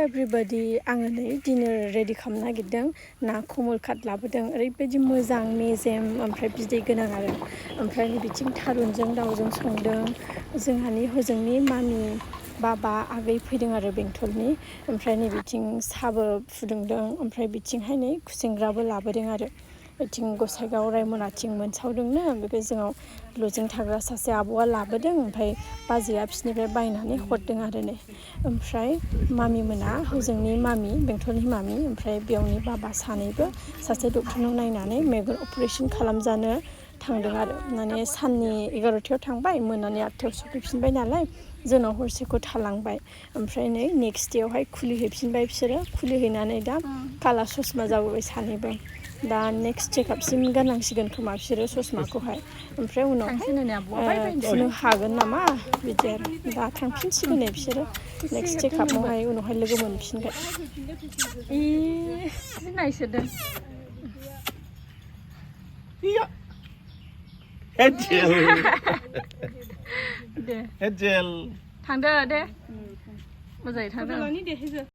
everybody, आङो नै dinner ready खालामनो नागिरदों ना कमल काट लाबोदों ओरैबायदि मोजां मेजेम ओमफ्राय बिदै गोनां आरो ओमफ्राय बिथिं थारुनजों दाउजों संदों जोंहानि हजोंनि मामि बाबा आगै फैदों आरो बेंटलनि ओमफ्राय नै बिथिं साहाबो फुदुंदों ओमफ्राय बिथिंहाय नै खुसेंग्राबो लाबोदों आरो बिथिं गसाइगाव रायमनाथिं मोनसावदोंनो बे जोंनाव लजिं थाग्रा सासे आब'आ लाबोदों ओमफ्राय बाजैया बिसोरनिफ्राय बायनानै हरदों आरो नै ओमफ्राय मामि मोना हजोंनि मामि बेंटलनि मामि ओमफ्राय बेयावनि बाबा सानैबो सासे डक्टरनाव नायनानै मेगन अपारेसन खालामजानो थांदों आरो माने साननि 11थायाव थांबाय मोनानि 8थायाव सफैफिनबाय नालाय जोंनाव हरसेखौ थालांबाय ओमफ्राय नै नेक्स्ट डेआवहाय खुलिहैफिनबाय बिसोरो खुलिहैनानै दा काला ससमा जाबोबाय सानैबो दा नेक्स्ट चेकआपसिम गाननांसिगोन खोमा बिसोरो ससमाखौहाय ओमफ्राय उनावहाय थुनो हागोन नामा बिदि आरो दा थांफिनसिगोन नै बिसोरो नेक्स्ट चेकआपआवहाय उनावहाय लोगो मोनफिनगोन नायसोदों दे थांदो दे मोजाङै थांदो